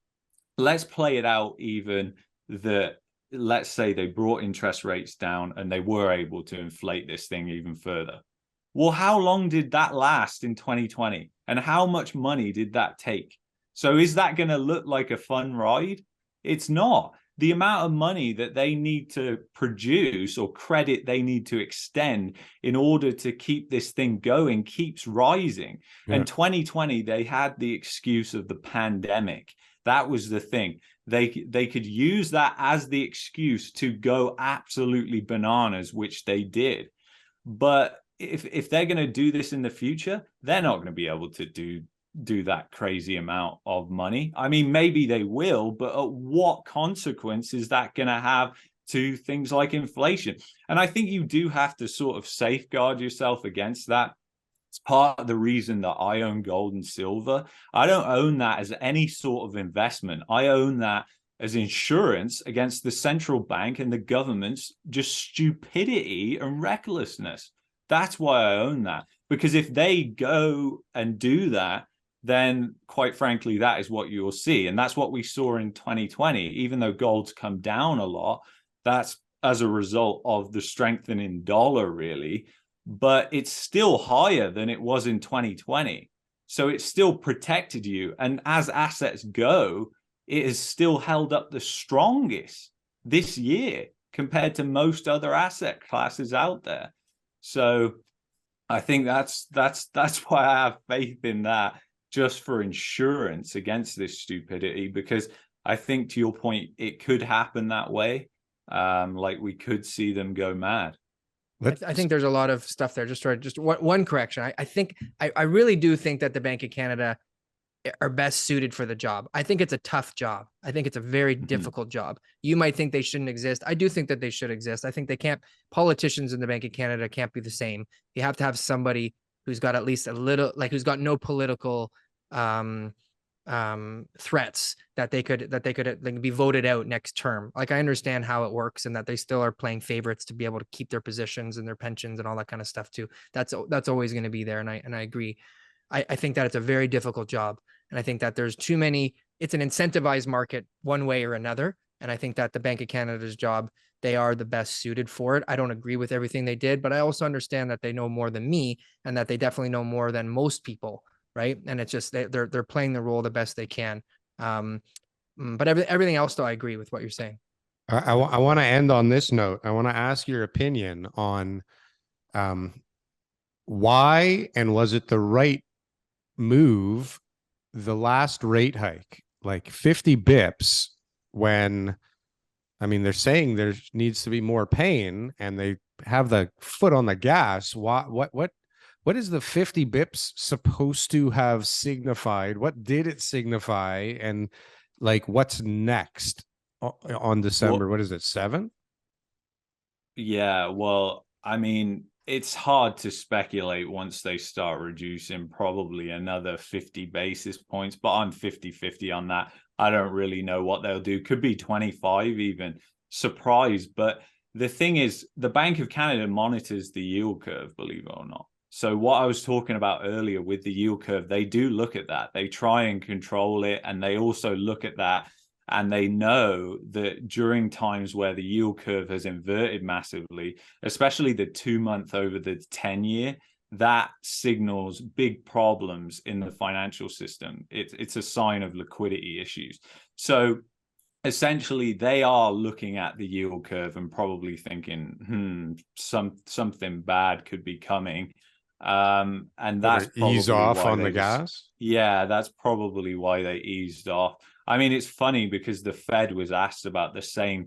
Let's play it out even that, let's say they brought interest rates down and they were able to inflate this thing even further. Well, how long did that last in 2020? And how much money did that take? So is that going to look like a fun ride? It's not. The amount of money that they need to produce, or credit they need to extend in order to keep this thing going, keeps rising. Yeah. And 2020, they had the excuse of the pandemic. That was the thing. They could use that as the excuse to go absolutely bananas, which they did. But if they're going to do this in the future, they're not going to be able to do that crazy amount of money. I mean, maybe they will, but at what consequence is that going to have to things like inflation? And I think you do have to sort of safeguard yourself against that. It's part of the reason that I own gold and silver. I don't own that as any sort of investment. I own that as insurance against the central bank and the government's just stupidity and recklessness. That's why I own that. Because if they go and do that, then quite frankly, that is what you'll see. And that's what we saw in 2020. Even though gold's come down a lot, that's as a result of the strengthening dollar, really. But it's still higher than it was in 2020. So it's still protected you. And as assets go, it has still held up the strongest this year compared to most other asset classes out there. So I think that's why I have faith in that, just for insurance against this stupidity, because I think, to your point, it could happen that way. Like, we could see them go mad. I think there's a lot of stuff there. Just one correction. I really do think that the Bank of Canada are best suited for the job. I think it's a tough job. I think it's a very difficult job. You might think they shouldn't exist. I do think that they should exist. I think they can't, politicians in the Bank of Canada can't be the same. You have to have somebody who's got at least a little, like, who's got no political threats that they could like be voted out next term. Like, I understand how it works, and that they still are playing favorites to be able to keep their positions and their pensions and all that kind of stuff too. That's always going to be there. And I agree. I think that it's a very difficult job. And I think that there's too many, it's an incentivized market one way or another. And I think that the Bank of Canada's job, they are the best suited for it. I don't agree with everything they did, but I also understand that they know more than me, and that they definitely know more than most people. Right. And it's just, they're playing the role the best they can. But everything else, though, I agree with what you're saying. I want to end on this note. I want to ask your opinion on why, and was it the right move, the last rate hike, like 50 bips, when I mean, they're saying there needs to be more pain, and they have the foot on the gas. What is the 50 bips supposed to have signified? What did it signify? And like, what's next on December? What is it, 7? Yeah, well, I mean, it's hard to speculate once they start reducing probably another 50 basis points, but I'm 50-50 on that. I don't really know what they'll do. Could be 25 even. Surprised. But the thing is, the Bank of Canada monitors the yield curve, believe it or not. So what I was talking about earlier with the yield curve, they do look at that. They try and control it, and they also look at that. And they know that during times where the yield curve has inverted massively, especially the 2-month over the 10-year, that signals big problems in the financial system. It's a sign of liquidity issues. So essentially, they are looking at the yield curve and probably thinking, something bad could be coming. And that's probably ease off on the gas. Yeah, that's probably why they eased off. I mean, it's funny because the Fed was asked about the same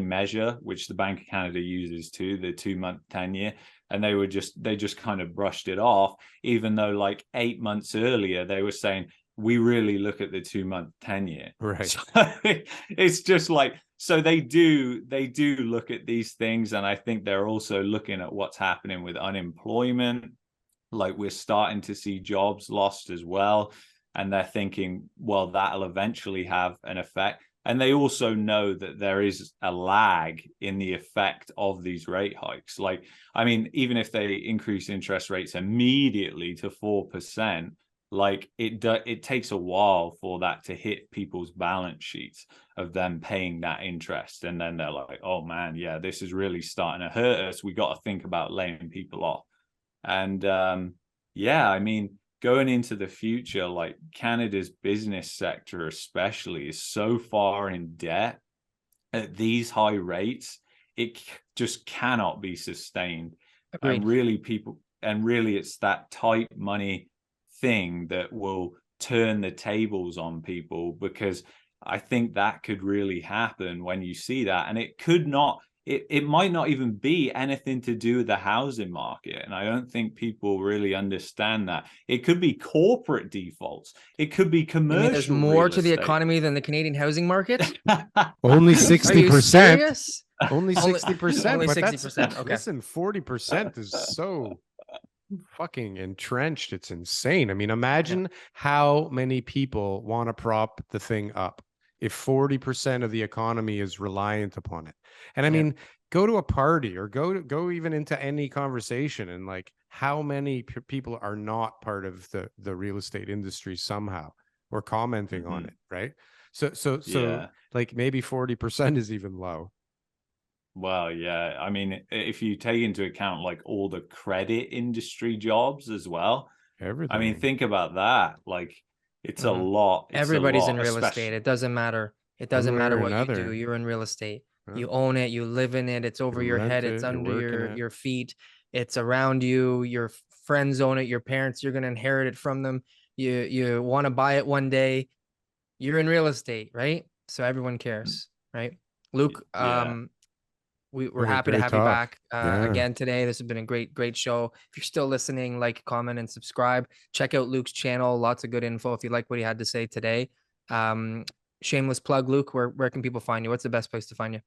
measure, which the Bank of Canada uses too, the 2-month 10-year, and they just kind of brushed it off, even though like 8 months earlier they were saying we really look at the 2-month 10-year. Right. So it's just like, so they do look at these things, and I think they're also looking at what's happening with unemployment. Like, we're starting to see jobs lost as well. And they're thinking, well, that'll eventually have an effect. And they also know that there is a lag in the effect of these rate hikes. Like, I mean, even if they increase interest rates immediately to 4%, like it takes a while for that to hit people's balance sheets of them paying that interest. And then they're like, oh man, yeah, this is really starting to hurt us. We got to think about laying people off. And yeah, I mean, going into the future, like Canada's business sector especially is so far in debt at these high rates, it just cannot be sustained. Agreed. And really it's that tight money thing that will turn the tables on people, because I think that could really happen when you see that. And it might not even be anything to do with the housing market. And I don't think people really understand that. It could be corporate defaults. It could be commercial. There's more to the economy than the Canadian housing market? Only 60%. Are you serious? Only 60%. Only but 60%. Okay. Listen, 40% is so fucking entrenched. It's insane. I mean, imagine how many people want to prop the thing up if 40% of the economy is reliant upon it. And I mean, go to a party or go even into any conversation, and like, how many people are not part of the real estate industry somehow, or commenting on it, right? So like maybe 40% is even low. Well, yeah. I mean, if you take into account like all the credit industry jobs as well, everything. I mean, think about that. Like, it's a lot. Everybody's in real estate. It doesn't matter. It doesn't matter what you do. You're in real estate. You own it. You live in it. It's over your head. It's under your feet. It's around you. Your friends own it. Your parents, you're going to inherit it from them. You want to buy it one day. You're in real estate, right? So everyone cares, right? Luke, we're happy to have you back again today. This has been a great show. If you're still listening, like, comment, and subscribe. Check out Luke's channel. Lots of good info if you like what he had to say today. Shameless plug, Luke. Where can people find you? What's the best place to find you?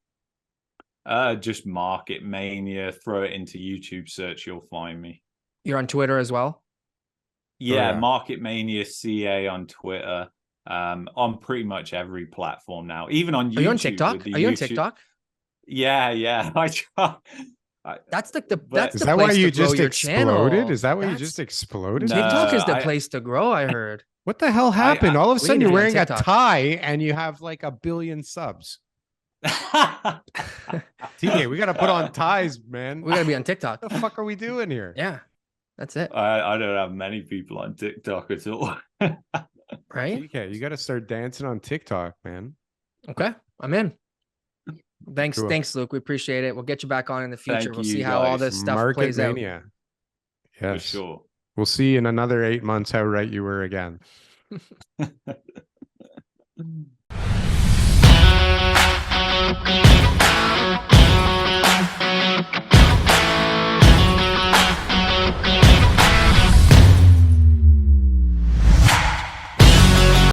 Just Market Mania. Throw it into YouTube search. You'll find me. You're on Twitter as well? Yeah, Market Mania CA on Twitter. On pretty much every platform now, even on YouTube. Are you on TikTok? Are you on TikTok? Yeah. I try. That's like that's is the that place why you to grow just your exploded? channel. Is that why you just exploded? TikTok is the place to grow, I heard. What the hell happened? All of a sudden you're wearing a tie and you have like 1 billion subs. TK, we got to put on ties, man. We got to be on TikTok. What the fuck are we doing here? Yeah, that's it. I don't have many people on TikTok at all. Right? TK, you got to start dancing on TikTok, man. Okay, I'm in. Thanks, Luke. We appreciate it. We'll get you back on in the future. We'll see how all this stuff plays out. Yes, for sure. We'll see in another 8 months how right you were again.